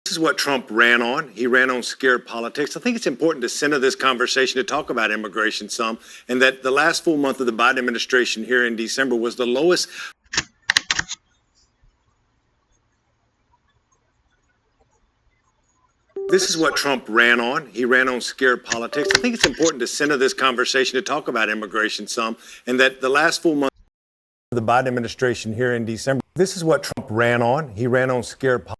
This is what Trump ran on. He ran on scare politics. I think it's important to center this conversation to talk about immigration some, and that the last full month of the Biden administration here in December was the lowest. This is what Trump ran on. He ran on scare politics. I think it's important to center this conversation to talk about immigration some, and that the last full month of the Biden administration here in December. This is what Trump ran on. He ran on scare politics.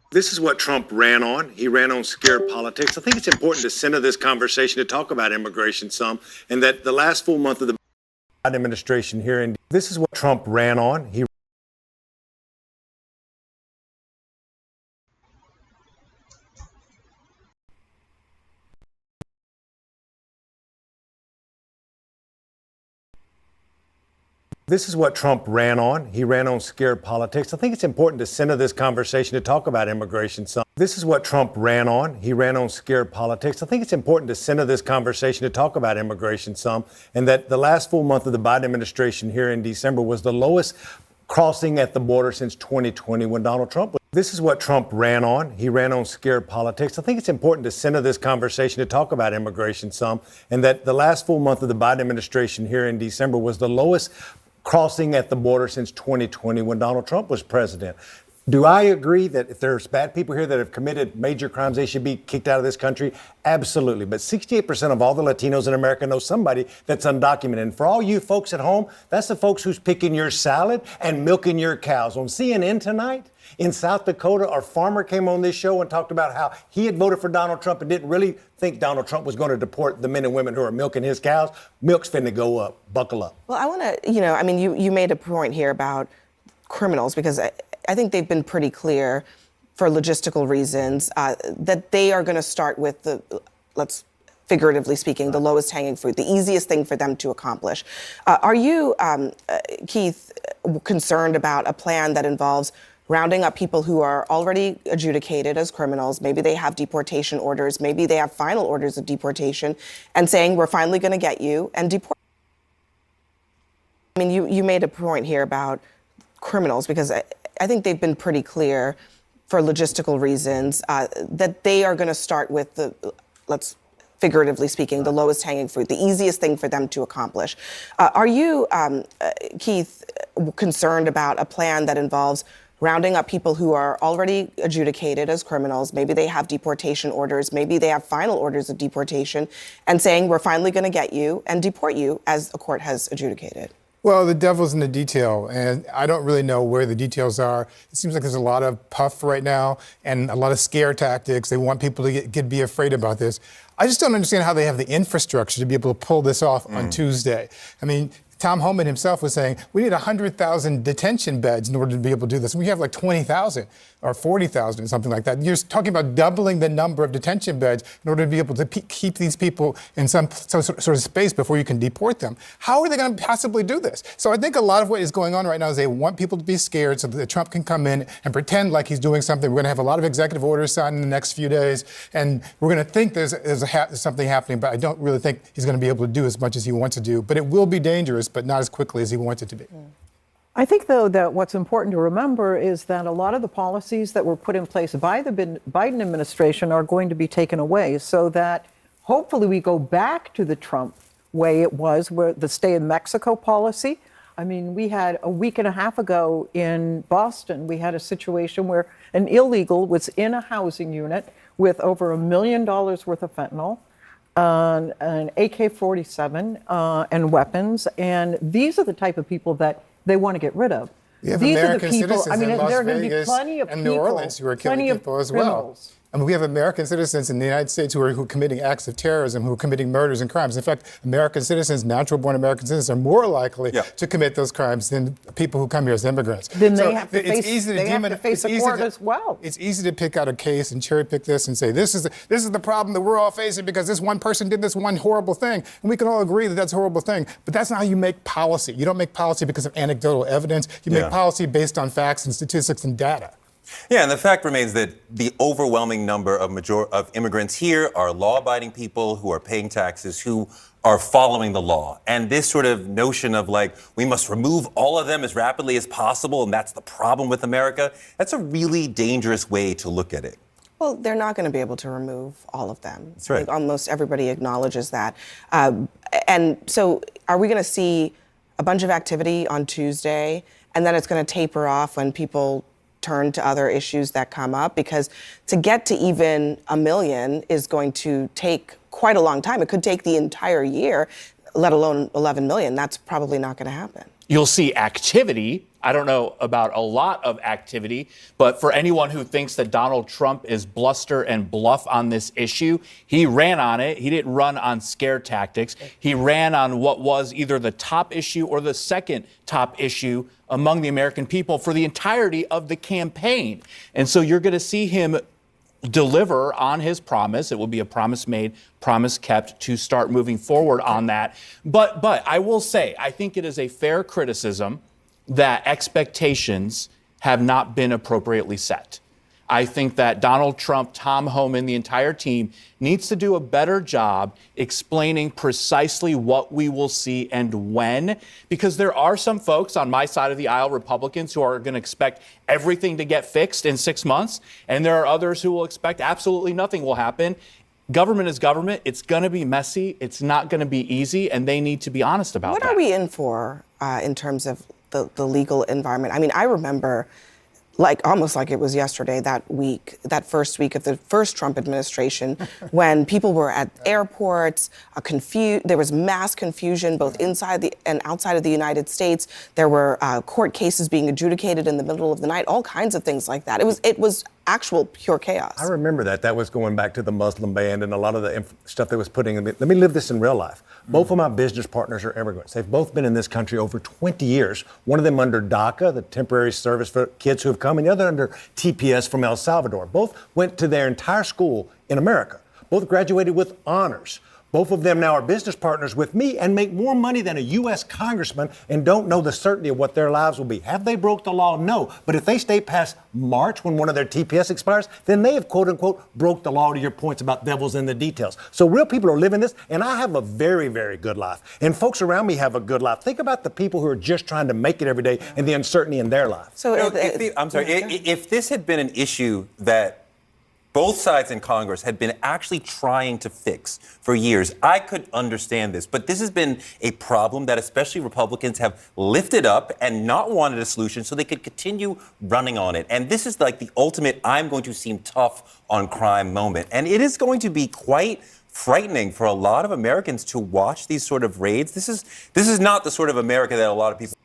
This is what Trump ran on. He ran on scare politics. I think it's important to center this conversation to talk about immigration some, and that the last full month of the Biden administration here in this is what Trump ran on. This is what Trump ran on. He ran on scare politics. I think it's important to center this conversation to talk about immigration some. This is what Trump ran on. He ran on scare politics. I think it's important to center this conversation to talk about immigration some, and that the last full month of the Biden administration here in December was the lowest crossing at the border since 2020 when Donald Trump was. This is what Trump ran on. He ran on scare politics. I think it's important to center this conversation to talk about immigration some, and that the last full month of the Biden administration here in December was the lowest crossing at the border since 2020 when Donald Trump was president. Do I agree that if there's bad people here that have committed major crimes, they should be kicked out of this country? Absolutely. But 68% of all the Latinos in America know somebody that's undocumented. And for all you folks at home, that's the folks who's picking your salad and milking your cows. On CNN tonight, in South Dakota, our farmer came on this show and talked about how he had voted for Donald Trump and didn't really think Donald Trump was going to deport the men and women who are milking his cows. Milk's finna go up. Buckle up. Well, I want to, you made a point here about criminals, because I think they've been pretty clear for logistical reasons that they are going to start with let's figuratively speaking, the lowest hanging fruit, the easiest thing for them to accomplish. Are you, Keith, concerned about a plan that involves rounding up people who are already adjudicated as criminals? Maybe they have deportation orders, maybe they have final orders of deportation, and saying, we're finally going to get you and deport. You made a point here about criminals, because I think they've been pretty clear for logistical reasons that they are going to start with let's figuratively speaking, the lowest hanging fruit, the easiest thing for them to accomplish. Are you, Keith, concerned about a plan that involves rounding up people who are already adjudicated as criminals, maybe they have deportation orders, maybe they have final orders of deportation, and saying, we're finally going to get you and deport you as a court has adjudicated? Well, the devil's in the detail, and I don't really know where the details are. It seems like there's a lot of puff right now and a lot of scare tactics. They want people to be afraid about this. I just don't understand how they have the infrastructure to be able to pull this off on Tuesday. Tom Homan himself was saying, we need 100,000 detention beds in order to be able to do this. We have like 20,000 or 40,000 or something like that. You're talking about doubling the number of detention beds in order to be able to keep these people in some sort of space before you can deport them. How are they going to possibly do this? So I think a lot of what is going on right now is they want people to be scared so that Trump can come in and pretend like he's doing something. We're going to have a lot of executive orders signed in the next few days, and we're going to think there's something happening, but I don't really think he's going to be able to do as much as he wants to do. But it will be dangerous, but not as quickly as he wants it to be. I think, though, that what's important to remember is that a lot of the policies that were put in place by the Biden administration are going to be taken away, so that hopefully we go back to the Trump way it was, where the stay in Mexico policy. We had a week and a half ago in Boston, we had a situation where an illegal was in a housing unit with over $1 million worth of fentanyl, an AK-47 and weapons. And these are the type of people that they want to get rid of. You have These American are the people, citizens in Las Vegas and New Orleans who are killing people as well. We have American citizens in the United States who are committing acts of terrorism, who are committing murders and crimes. In fact, American citizens, natural-born American citizens, are more likely to commit those crimes than people who come here as immigrants. Then they have to face the court as well. It's easy to pick out a case and cherry-pick this and say, this is the problem that we're all facing because this one person did this one horrible thing. And we can all agree that that's a horrible thing. But that's not how you make policy. You don't make policy because of anecdotal evidence. You make policy based on facts and statistics and data. Yeah, and the fact remains that the overwhelming number of immigrants here are law-abiding people who are paying taxes, who are following the law. And this sort of notion of like, we must remove all of them as rapidly as possible, and that's the problem with America, that's a really dangerous way to look at it. Well, they're not going to be able to remove all of them. That's right. Like, almost everybody acknowledges that. And so are we going to see a bunch of activity on Tuesday, and then it's going to taper off when people turn to other issues that come up? Because to get to even 1 million is going to take quite a long time. It could take the entire year, let alone 11 million. That's probably not going to happen. You'll see activity. I don't know about a lot of activity, but for anyone who thinks that Donald Trump is bluster and bluff on this issue, he ran on it. He didn't run on scare tactics. He ran on what was either the top issue or the second top issue among the American people for the entirety of the campaign. And so you're going to see him deliver on his promise. It will be a promise made, promise kept to start moving forward on that. But I will say, I think it is a fair criticism that expectations have not been appropriately set. I think that Donald Trump, Tom Homan, the entire team needs to do a better job explaining precisely what we will see and when, because there are some folks on my side of the aisle, Republicans, who are going to expect everything to get fixed in 6 months, and there are others who will expect absolutely nothing will happen. Government is government. It's going to be messy. It's not going to be easy, and they need to be honest about that. What are we in for in terms of the legal environment? I mean, I remember, almost like it was yesterday, that first week of the first Trump administration, when people were at airports, there was mass confusion both inside and outside of the United States. There were court cases being adjudicated in the middle of the night, all kinds of things like that. It was actual pure chaos. I remember that. That was going back to the Muslim ban and a lot of the stuff that was putting in. Let me live this in real life. Both of my business partners are immigrants. They've both been in this country over 20 years. One of them under DACA, the temporary service for kids who have come, and the other under TPS from El Salvador. Both went to their entire school in America. Both graduated with honors. Both of them now are business partners with me and make more money than a U.S. congressman and don't know the certainty of what their lives will be. Have they broke the law? No. But if they stay past March when one of their TPS expires, then they have, quote unquote, broke the law, to your points about devils in the details. So real people are living this, and I have a very, very good life. And folks around me have a good life. Think about the people who are just trying to make it every day and the uncertainty in their life. So If this had been an issue that both sides in Congress had been actually trying to fix for years, I could understand this. But this has been a problem that especially Republicans have lifted up and not wanted a solution so they could continue running on it. And this is like the ultimate I'm going to seem tough on crime moment. And it is going to be quite frightening for a lot of Americans to watch these sort of raids. This is not the sort of America that a lot of people